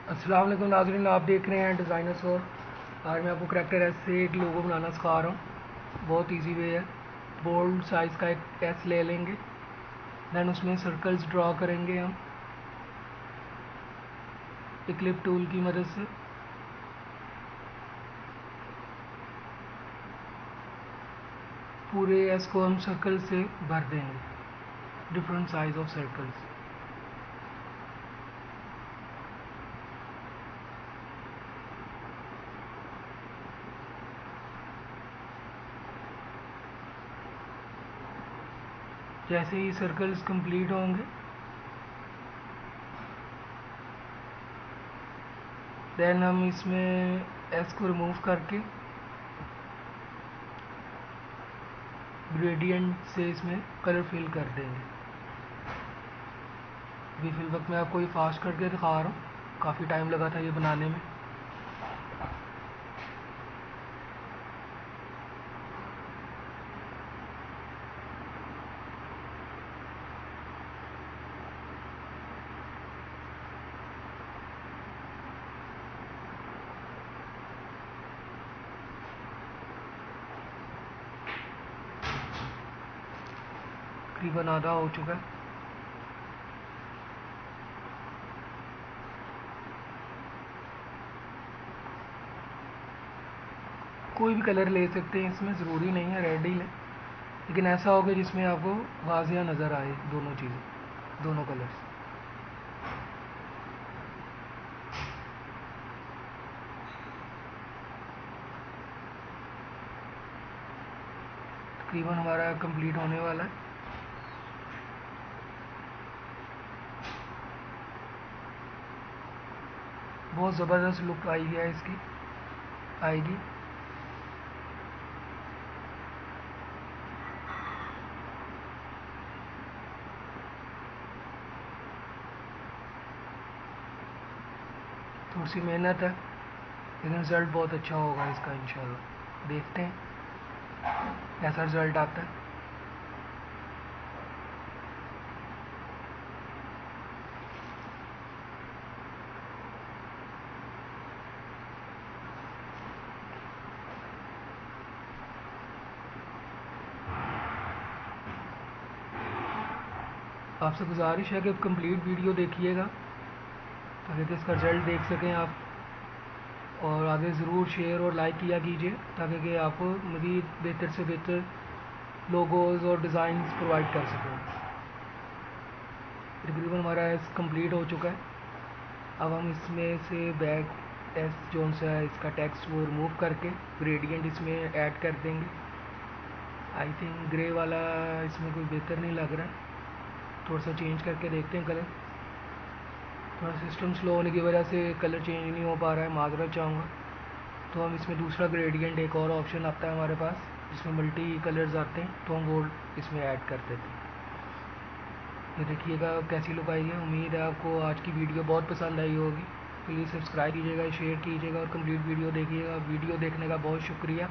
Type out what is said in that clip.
अस्सलाम वालेकुम नाज़रीन, आप देख रहे हैं डिज़ाइनर्स और आज मैं आपको करैक्टर एस से एक लोगो बनाना सिखा रहा हूँ। बहुत इजी वे है। बोल्ड साइज़ का एक एस ले लेंगे, दैन उसमें सर्कल्स ड्रॉ करेंगे हम क्लिप टूल की मदद से। पूरे एस को हम सर्कल से भर देंगे, डिफरेंट साइज ऑफ सर्कल्स। जैसे ही सर्कल्स कंप्लीट होंगे देन हम इसमें एस को रिमूव करके ग्रेडियंट से इसमें कलर फिल कर देंगे। अभी फिल वक्त मैं आपको ये फास्ट करके दिखा रहा हूँ, काफ़ी टाइम लगा था ये बनाने में। तकरीबन आधा हो चुका है। कोई भी कलर ले सकते हैं, इसमें ज़रूरी नहीं है रेड ही लें, लेकिन ऐसा होगा जिसमें आपको वाज़िया नज़र आए दोनों चीज़ें, दोनों कलर्स। तकरीबन हमारा कंप्लीट होने वाला है। बहुत ज़बरदस्त लुक आई है इसकी, आएगी। थोड़ी सी मेहनत है लेकिन रिज़ल्ट बहुत अच्छा होगा इसका इंशाल्लाह। देखते हैं कैसा रिज़ल्ट आता है। आपसे गुजारिश है कि कंप्लीट वीडियो देखिएगा ताकि कि इसका रिज़ल्ट देख सकें आप, और आगे ज़रूर शेयर और लाइक किया कीजिए ताकि कि आपको मज़ीद बेहतर से बेहतर लोगोज़ और डिज़ाइंस प्रोवाइड कर सकें। तकरीबन हमारा एस कंप्लीट हो चुका है। अब हम इसमें से बैक एस जो सा है इसका टेक्स्ट वो रिमूव करके ग्रेडियंट इसमें ऐड कर देंगे। आई थिंक ग्रे वाला इसमें कोई बेहतर नहीं लग रहा है, थोड़ा सा चेंज करके देखते हैं कलर। थोड़ा सिस्टम स्लो होने की वजह से कलर चेंज नहीं हो पा रहा है, माजरत चाहूँगा। तो हम इसमें दूसरा ग्रेडियंट, एक और ऑप्शन आता है हमारे पास जिसमें मल्टी कलर्स आते हैं, तो हम वो इसमें ऐड कर देते हैं। ये देखिएगा कैसी लुक आई है। उम्मीद है आपको आज की वीडियो बहुत पसंद आई होगी। प्लीज़ सब्सक्राइब कीजिएगा, शेयर कीजिएगा और कंप्लीट वीडियो देखिएगा। वीडियो देखने का बहुत शुक्रिया।